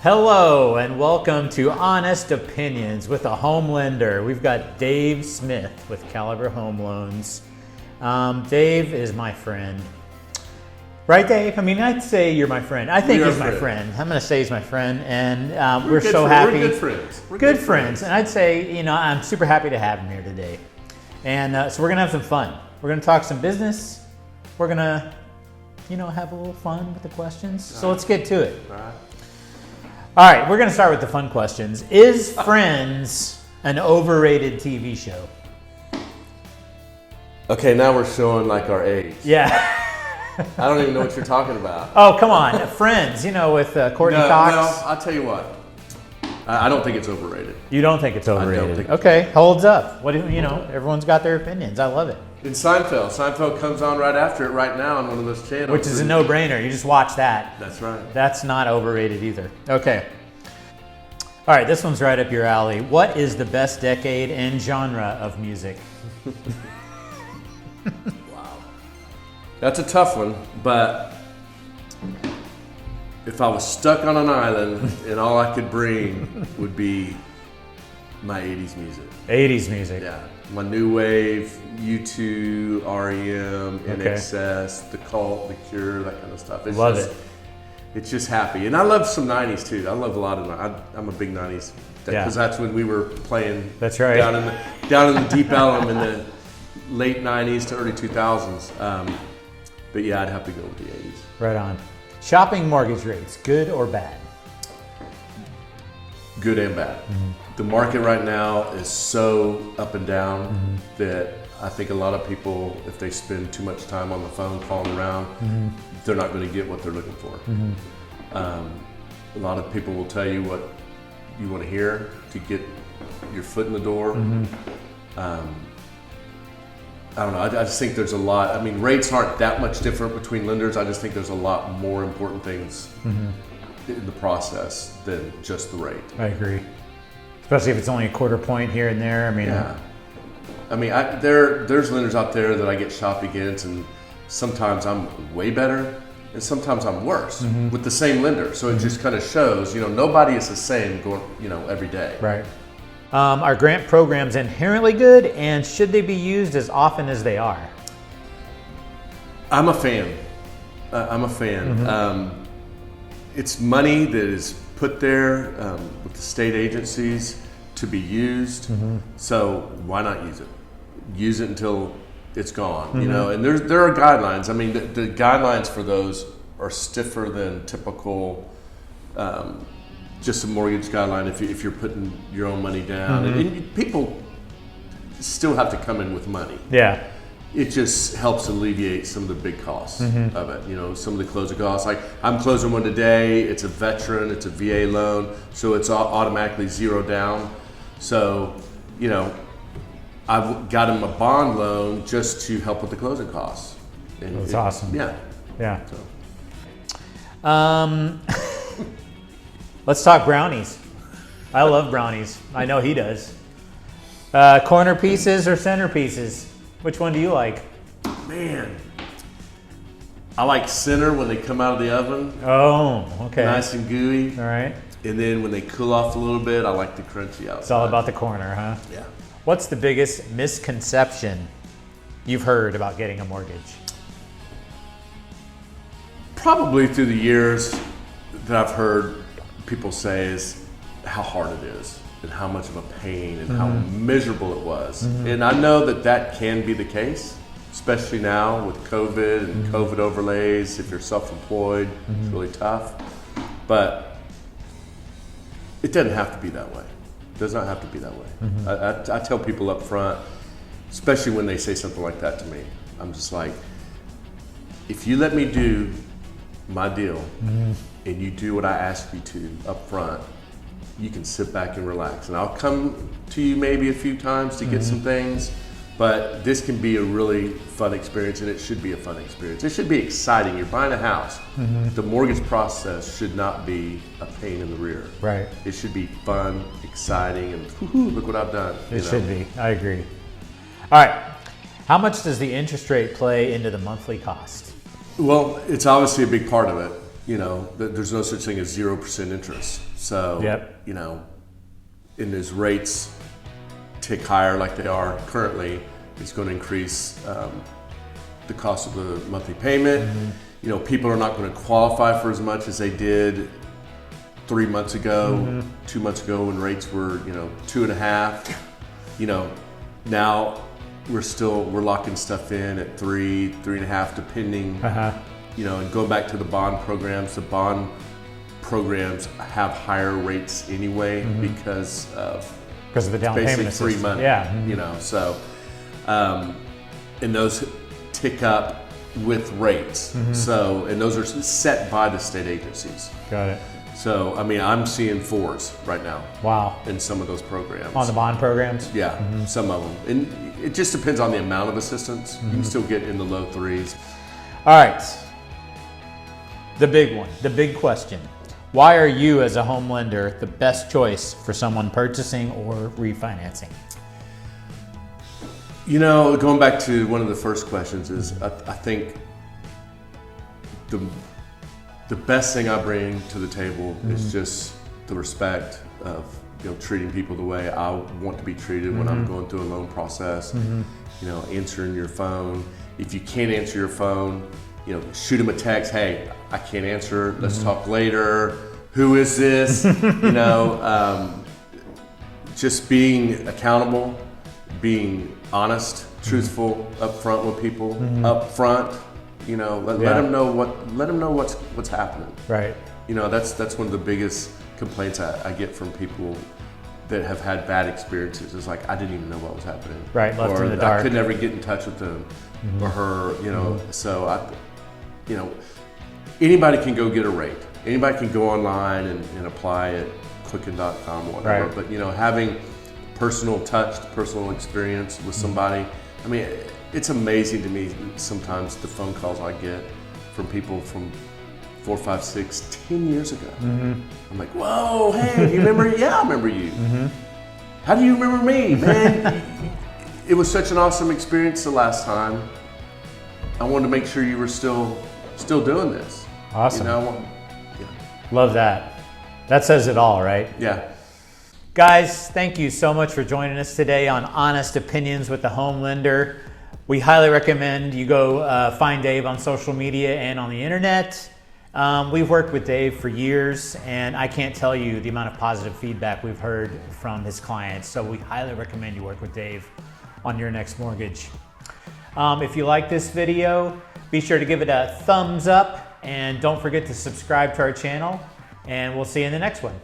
Hello and welcome to Honest Opinions with a home lender. We've got Dave Smith with Caliber Home Loans. Dave is my friend. Right, Dave? I mean, I'd say you're my friend. I think he's my friend. I'm going to say he's my friend, and we're so happy. We're good friends. We're good friends. And I'd say, I'm super happy to have him here today. And so we're going to have some fun. We're going to talk some business. We're going to, have a little fun with the questions. So let's get to it. All right, we're going to start with the fun questions. Is Friends an overrated TV show? Okay, now we're showing like our age. Yeah. I don't even know what you're talking about. Oh, come on. Friends, with Courtney Cox. No, I'll tell you what. I don't think it's overrated. You don't think it's overrated? I don't think okay, holds up. What do everyone's got their opinions. I love it. In Seinfeld comes on right after it right now on one of those channels. Which is a no-brainer. You just watch that. That's right. That's not overrated either. Okay. All right, this one's right up your alley. What is the best decade and genre of music? Wow. That's a tough one, but if I was stuck on an island and all I could bring would be my 80s music. 80s music. Yeah. My new wave, U2, REM, NXS, The Cult, The Cure, that kind of stuff. Love it. It's just happy. And I love some 90s too. I love a lot of I'm a big 90s. Because that's when we were playing that's right. down in the Deep Ellum in the late 90s to early 2000s. But yeah, I'd have to go with the 80s. Right on. Shopping mortgage rates, good or bad? Good and bad. Mm-hmm. The market right now is so up and down that I think a lot of people, if they spend too much time on the phone calling around, they're not going to get what they're looking for. A lot of people will tell you what you want to hear to get your foot in the door. I don't know. I just think there's a lot. I mean, rates aren't that much different between lenders. I just think there's a lot more important things in the process than just the rate. I agree. Especially if it's only a quarter point here and there. I mean, yeah. I mean, there's lenders out there that I get shopped against, and sometimes I'm way better, and sometimes I'm worse with the same lender. So it just kind of shows, nobody is the same going, every day. Right. Are grant programs inherently good, and should they be used as often as they are? I'm a fan. It's money that is put there with the state agencies to be used. So why not use it? Use it until it's gone. And there are guidelines. I mean, the guidelines for those are stiffer than typical. Just a mortgage guideline if you're putting your own money down. And people still have to come in with money. Yeah. It just helps alleviate some of the big costs of it. Some of the closing costs. Like I'm closing one today. It's a veteran. It's a VA loan, so it's automatically zero down. So, I've got him a bond loan just to help with the closing costs. And that's awesome. Yeah. Yeah. So. Let's talk Brownies. I love Brownies. I know he does. Corner pieces or center pieces? Which one do you like? Man, I like center when they come out of the oven. Oh, okay. Nice and gooey. All right. And then when they cool off a little bit, I like the crunchy outside. It's all about the corner, huh? Yeah. What's the biggest misconception you've heard about getting a mortgage? Probably through the years that I've heard people say is how hard it is and how much of a pain and how miserable it was. And I know that can be the case, especially now with COVID and COVID overlays. If you're self-employed, it's really tough. But it doesn't have to be that way. It does not have to be that way. I tell people up front, especially when they say something like that to me, I'm just like, if you let me do my deal and you do what I ask you to up front, you can sit back and relax. And I'll come to you maybe a few times to get some things, but this can be a really fun experience, and it should be a fun experience. It should be exciting. You're buying a house. The mortgage process should not be a pain in the rear. Right. It should be fun, exciting, and look what I've done. It should be. I agree. All right. How much does the interest rate play into the monthly cost? Well, it's obviously a big part of it. there's no such thing as 0% interest. So, Yep. And as rates tick higher like they are currently, it's going to increase the cost of the monthly payment. People are not going to qualify for as much as they did 3 months ago, 2 months ago when rates were, 2.5. Now we're locking stuff in at 3.5, depending. And going back to the bond programs have higher rates anyway because of the down payment basically 3 months. Yeah. So and those tick up with rates. So, and those are set by the state agencies. Got it. So, I'm seeing 4s right now. Wow. In some of those programs. On the bond programs? Yeah, some of them. And it just depends on the amount of assistance. You can still get in the low 3s. All right. The big one, the big question. Why are you as a home lender the best choice for someone purchasing or refinancing? Going back to one of the first questions is I think the best thing I bring to the table is just the respect of treating people the way I want to be treated when I'm going through a loan process. Answering your phone. If you can't answer your phone, shoot them a text. Hey, I can't answer. Let's talk later. Who is this? Just being accountable, being honest, truthful, upfront with people, upfront. Let them know what's happening. Right. That's one of the biggest complaints I get from people that have had bad experiences. It's like I didn't even know what was happening. Right, left or in the dark. I could never get in touch with them or her. So anybody can go get a rate. Anybody can go online and apply at Quicken.com or whatever. Right. But having personal touch, personal experience with somebody. It's amazing to me sometimes the phone calls I get from people from 4, 5, 6, 10 years ago. I'm like, whoa, hey, do you remember? Yeah, I remember you. How do you remember me, man? It was such an awesome experience the last time. I wanted to make sure you were still doing this. Awesome. Love that. That says it all, right? Yeah. Guys, thank you so much for joining us today on Honest Opinions with the Home Lender. We highly recommend you go find Dave on social media and on the internet. We've worked with Dave for years, and I can't tell you the amount of positive feedback we've heard from his clients. So we highly recommend you work with Dave on your next mortgage. If you like this video, be sure to give it a thumbs up, and don't forget to subscribe to our channel, and we'll see you in the next one.